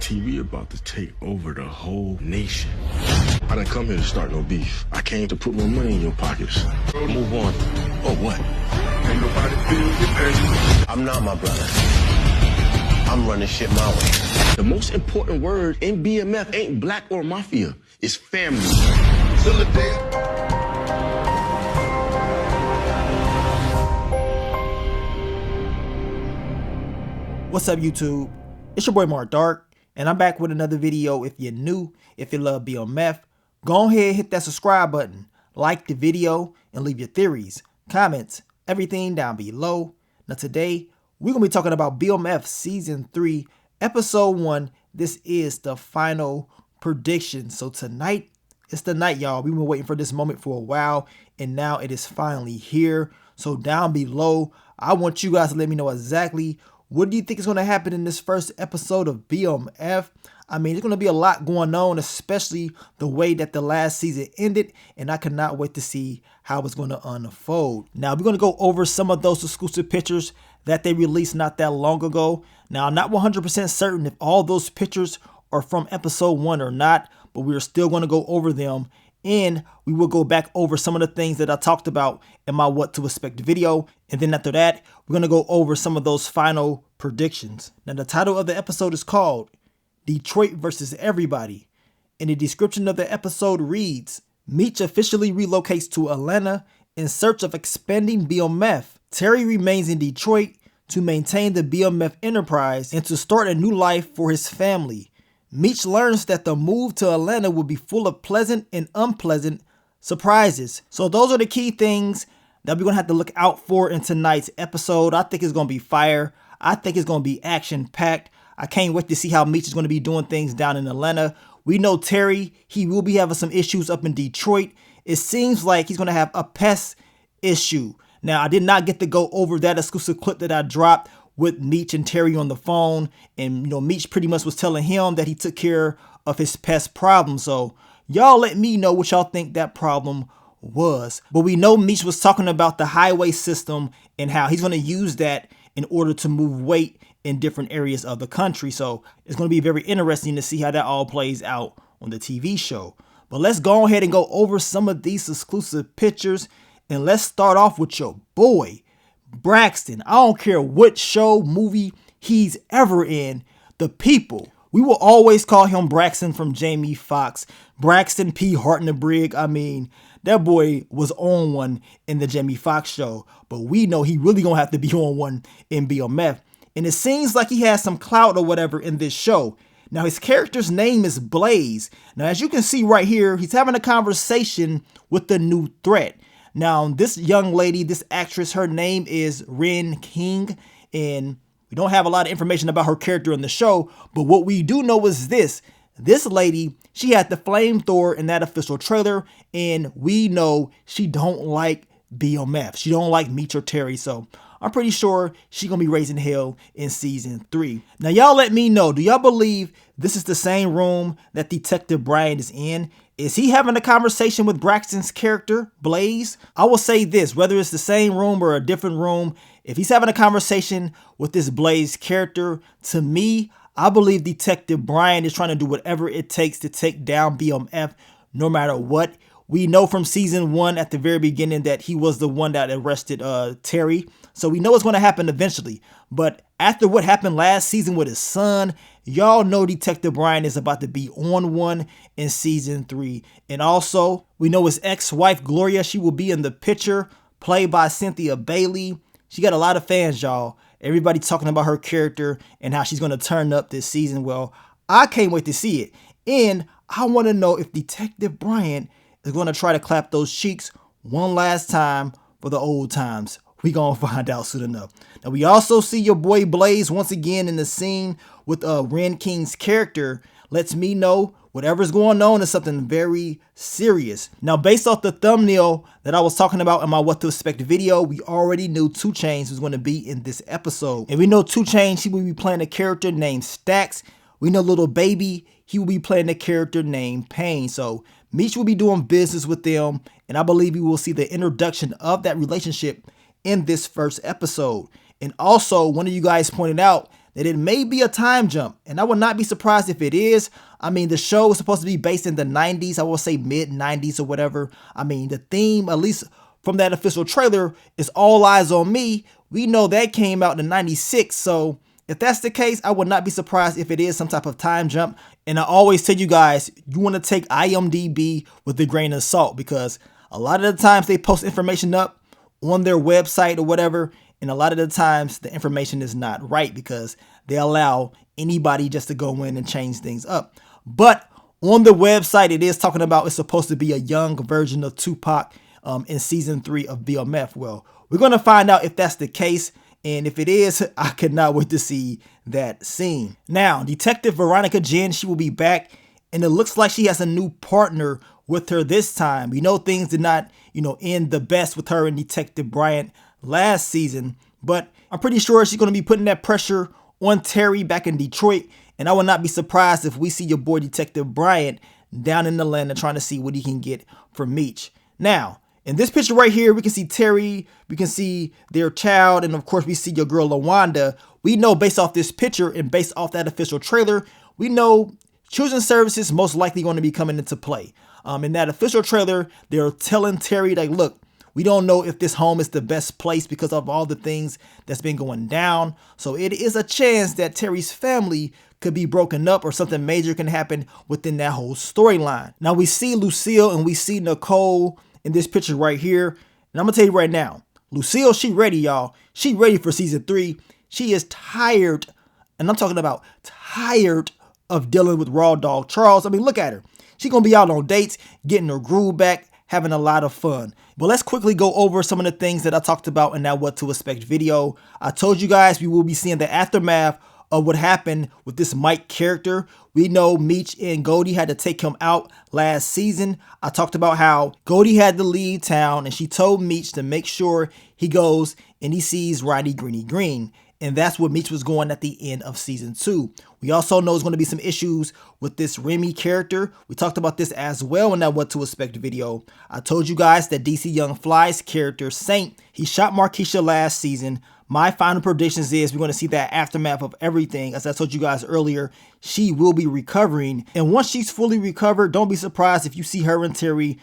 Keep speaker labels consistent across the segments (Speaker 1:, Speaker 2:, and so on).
Speaker 1: TV about to take over the whole nation. I didn't come here to start no beef. I came to put more money in your pockets. Move on. Oh, what? Ain't nobody feel your pain.
Speaker 2: I'm not my brother. I'm running shit my way.
Speaker 1: The most important word in BMF ain't black or mafia. It's family.
Speaker 3: What's up, YouTube? It's your boy Mark Dark, and I'm back with another video. If you're new, if you love BMF, go ahead, hit that subscribe button, like the video, and leave your theories, comments, everything down below. Now today, we're going to be talking about BMF Season 3, Episode 1. This is the final prediction. So tonight, it's the night, y'all. We've been waiting for this moment for a while, and now it is finally here. So down below, I want you guys to let me know exactly what do you think is going to happen in this first episode of BMF. I mean, there's going to be a lot going on, especially the way that the last season ended, and I cannot wait to see how it's going to unfold. Now, we're going to go over some of those exclusive pictures that they released not that long ago. Now, I'm not 100% certain if all those pictures are from episode 1 or not, but we're still going to go over them. And we will go back over some of the things that I talked about in my What to Expect video. And then after that, we're going to go over some of those final predictions. Now, the title of the episode is called Detroit versus Everybody. And the description of the episode reads, Meech officially relocates to Atlanta in search of expanding BMF. Terry remains in Detroit to maintain the BMF enterprise and to start a new life for his family. Meech learns that the move to Atlanta will be full of pleasant and unpleasant surprises. So those are the key things that we're going to have to look out for in tonight's episode. I think it's going to be fire. I think it's going to be action-packed. I can't wait to see how Meech is going to be doing things down in Atlanta. We know Terry, he will be having some issues up in Detroit. It seems like he's going to have a pest issue. Now, I did not get to go over that exclusive clip that I dropped with Meech and Terry on the phone, and Meech pretty much was telling him that he took care of his pest problem. So y'all let me know what y'all think that problem was. But we know Meech was talking about the highway system and how he's going to use that in order to move weight in different areas of the country. So it's going to be very interesting to see how that all plays out on the TV show. But let's go ahead and go over some of these exclusive pictures, and let's start off with your boy Braxton. I don't care what show, movie he's ever in, the people, we will always call him Braxton from Jamie Foxx. Braxton P. Hartnebrig. I mean, that boy was on one in the Jamie Foxx show, but we know he really gonna have to be on one in BMF. And it seems like he has some clout or whatever in this show. Now, his character's name is Blaze. Now, as you can see right here, he's having a conversation with the new threat. Now, this young lady, this actress, her name is Ren King, and we don't have a lot of information about her character in the show, but what we do know is this lady, she had the flamethrower in that official trailer, and we know she don't like BMF. She don't like Meech or Terry, so I'm pretty sure she gonna be raising hell in season 3. Now, y'all let me know, do y'all believe this is the same room that Detective Bryant is in? Is he having a conversation with Braxton's character, Blaze? I will say this, whether it's the same room or a different room, if he's having a conversation with this Blaze character, to me, I believe Detective Bryant is trying to do whatever it takes to take down BMF no matter what. We know from season 1 at the very beginning that he was the one that arrested Terry. So we know it's going to happen eventually. But after what happened last season with his son, y'all know Detective Bryant is about to be on one in season 3. And also, we know his ex-wife Gloria, she will be in the picture, played by Cynthia Bailey. She got a lot of fans, y'all. Everybody talking about her character and how she's going to turn up this season. Well, I can't wait to see it. And I want to know if Detective Bryant is going to try to clap those cheeks one last time for the old times. We gonna find out soon enough. Now, we also see your boy Blaze once again in the scene with Ren King's character. Lets me know whatever's going on is something very serious. Now, based off the thumbnail that I was talking about in my What to Expect video, we already knew 2 Chainz was going to be in this episode. And we know 2 Chainz, he will be playing a character named Stacks. We know Little Baby, he will be playing a character named Pain. So Meech will be doing business with them, and I believe we will see the introduction of that relationship in this first episode. And also, one of you guys pointed out that it may be a time jump, and I would not be surprised if it is. I mean, the show is supposed to be based in the 90s, I will say mid 90s or whatever. I mean, the theme, at least from that official trailer, is All Eyes on Me. We know that came out in 96, so if that's the case, I would not be surprised if it is some type of time jump. And I always tell you guys, you want to take IMDb with a grain of salt, because a lot of the times they post information up on their website or whatever, and a lot of the times the information is not right because they allow anybody just to go in and change things up. But on the website, it is talking about it's supposed to be a young version of Tupac in season 3 of BMF. Well, we're going to find out if that's the case. And if it is, I cannot wait to see that scene. Now, Detective Veronica Jen, she will be back, and it looks like she has a new partner with her this time. We know things did not, end the best with her and Detective Bryant last season, but I'm pretty sure she's going to be putting that pressure on Terry back in Detroit, and I will not be surprised if we see your boy Detective Bryant down in Atlanta trying to see what he can get from Meech. Now, in this picture right here, we can see Terry, we can see their child, and of course we see your girl LaWanda. We know based off this picture and based off that official trailer, we know children's services most likely going to be coming into play. In that official trailer, they're telling Terry, like, look, we don't know if this home is the best place because of all the things that's been going down. So it is a chance that Terry's family could be broken up or something major can happen within that whole storyline. Now we see Lucille and we see Nicole in this picture right here. And I'm gonna tell you right now, Lucille, she ready, y'all. She ready for season 3. She is tired, and I'm talking about tired of dealing with Raw Dog Charles. I mean, look at her. She gonna be out on dates, getting her groove back, having a lot of fun. But let's quickly go over some of the things that I talked about in that What to Expect video. I told you guys we will be seeing the aftermath of what happened with this Mike character. We know Meech and Goldie had to take him out last season. I talked about how Goldie had to leave town, and she told Meech to make sure he goes and he sees Roddy Greeny Green. And that's where Meech was going at the end of season 2. We also know there's going to be some issues with this Remy character. We talked about this as well in that What to Expect video. I told you guys that DC Young Fly's character, Saint, he shot Markeisha last season. My final predictions is we're going to see that aftermath of everything. As I told you guys earlier, she will be recovering. And once she's fully recovered, don't be surprised if you see her and Terry,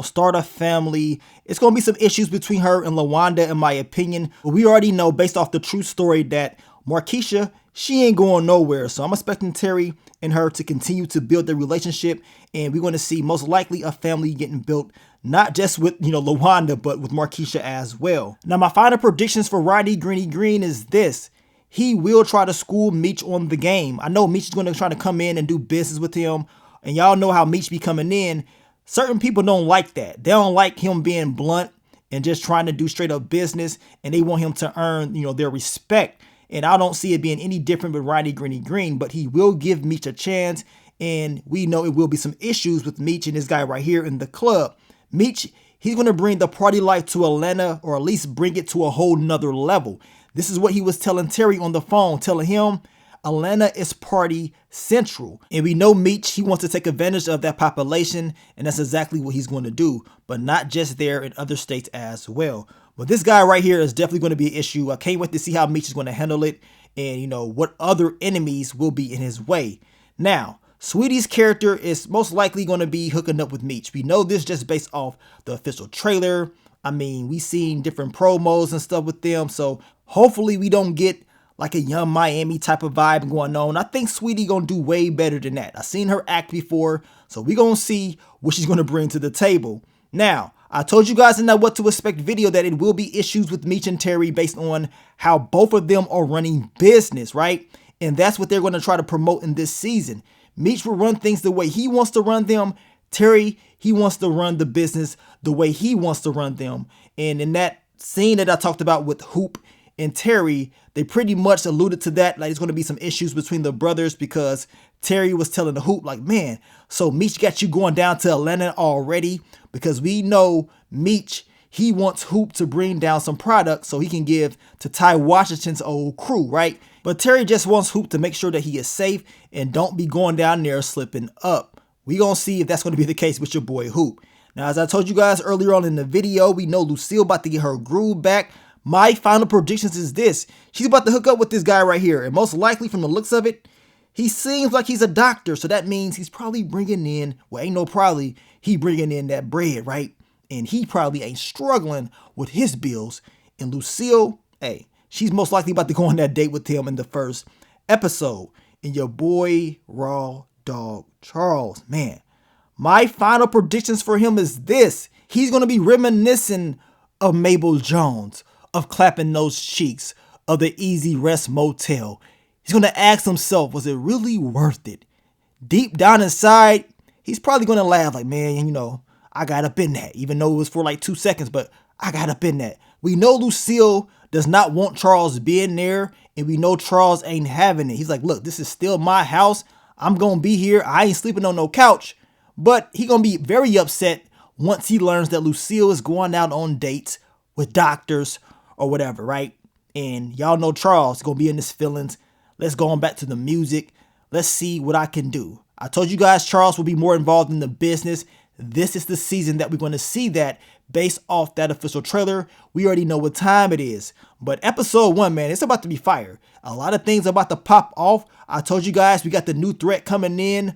Speaker 3: start a family. It's going to be some issues between her and LaWanda, in my opinion. But we already know based off the true story that Markeisha, she ain't going nowhere. So I'm expecting Terry and her to continue to build their relationship. And we're going to see most likely a family getting built, not just with, LaWanda, but with Markeisha as well. Now, my final predictions for Roddy Greeny Green is this. He will try to school Meech on the game. I know Meech is going to try to come in and do business with him. And y'all know how Meech be coming in. Certain people don't like that. They don't like him being blunt and just trying to do straight up business. And they want him to earn, their respect. And I don't see it being any different with Roddy Greeny Green. But he will give Meech a chance. And we know it will be some issues with Meech and this guy right here in the club. Meech, he's going to bring the party life to Atlanta, or at least bring it to a whole nother level. This is what he was telling Terry on the phone, telling him Atlanta is party central. And we know Meech, he wants to take advantage of that population, and that's exactly what he's going to do, but not just there, in other states as well. But this guy right here is definitely going to be an issue. I can't wait to see how Meech is going to handle it, and what other enemies will be in his way. Now, Sweetie's character is most likely going to be hooking up with Meech. We know this just based off the official trailer. I mean, we seen different promos and stuff with them. So hopefully we don't get like a Young Miami type of vibe going on. I think Sweetie going to do way better than that. I've seen her act before. So we going to see what she's going to bring to the table. Now, I told you guys in that What to Expect video that it will be issues with Meech and Terry based on how both of them are running business, right? And that's what they're going to try to promote in this season. Meech will run things the way he wants to run them. Terry, he wants to run the business the way he wants to run them. And in that scene that I talked about with Hoop and Terry, they pretty much alluded to that. Like, there's going to be some issues between the brothers because Terry was telling the Hoop, like, man, so Meech got you going down to Atlanta already? Because we know Meech, he wants Hoop to bring down some product so he can give to Ty Washington's old crew, right? But Terry just wants Hoop to make sure that he is safe and don't be going down there slipping up. We gonna see if that's gonna be the case with your boy Hoop. Now, as I told you guys earlier on in the video, we know Lucille about to get her groove back. My final predictions is this. She's about to hook up with this guy right here. And most likely from the looks of it, he seems like he's a doctor. So that means he's probably bringing in, well, ain't no probably, he bringing in that bread, right? And he probably ain't struggling with his bills. And Lucille, hey, she's most likely about to go on that date with him in the first episode. And your boy, Raw Dog Charles, man, my final predictions for him is this. He's going to be reminiscent of Mabel Jones, of Clapping Those Cheeks, of the Easy Rest Motel. He's going to ask himself, was it really worth it? Deep down inside, he's probably going to laugh like, man, you know, I got up in that, even though it was for like 2 seconds, but I got up in that. We know Lucille does not want Charles being there, and we know Charles ain't having it. He's like, look, this is still my house. I'm going to be here. I ain't sleeping on no couch. But he going to be very upset once he learns that Lucille is going out on dates with doctors or whatever, right? And y'all know Charles is going to be in his feelings. Let's go on back to the music. Let's see what I can do. I told you guys Charles will be more involved in the business. This is the season that we're going to see that based off that official trailer. We already know what time it is. But episode 1, man, it's about to be fire. A lot of things are about to pop off. I told you guys we got the new threat coming in.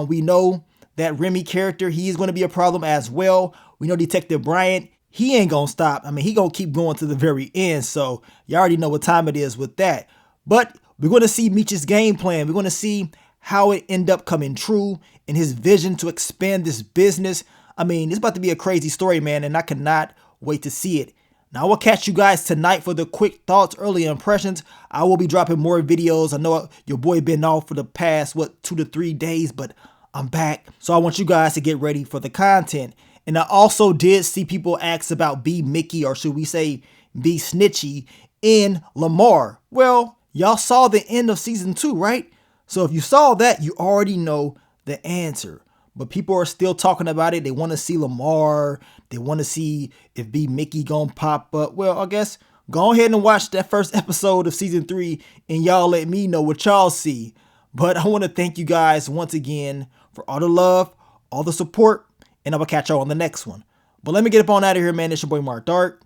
Speaker 3: We know that Remy character, he is going to be a problem as well. We know Detective Bryant, he ain't going to stop. I mean, he going to keep going to the very end. So you already know what time it is with that. But we're going to see Meech's game plan. We're going to see how it end up coming true and his vision to expand this business. I mean, it's about to be a crazy story, man, and I cannot wait to see it. Now, I will catch you guys tonight for the quick thoughts, early impressions. I will be dropping more videos. I know your boy been off for the past, 2 to 3 days, but I'm back. So I want you guys to get ready for the content. And I also did see people ask about B Mickey, or should we say B Snitchy, in Lamar. Well, y'all saw the end of season 2, right? So if you saw that, you already know the answer. But people are still talking about it. They want to see Lamar. They want to see if B Mickey gonna pop up. Well, I guess go ahead and watch that first episode of season 3 and y'all let me know what y'all see. But I want to thank you guys once again for all the love, all the support, and I will catch y'all on the next one. But let me get up on out of here, man. It's your boy Mark Dark.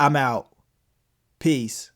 Speaker 3: I'm out. Peace.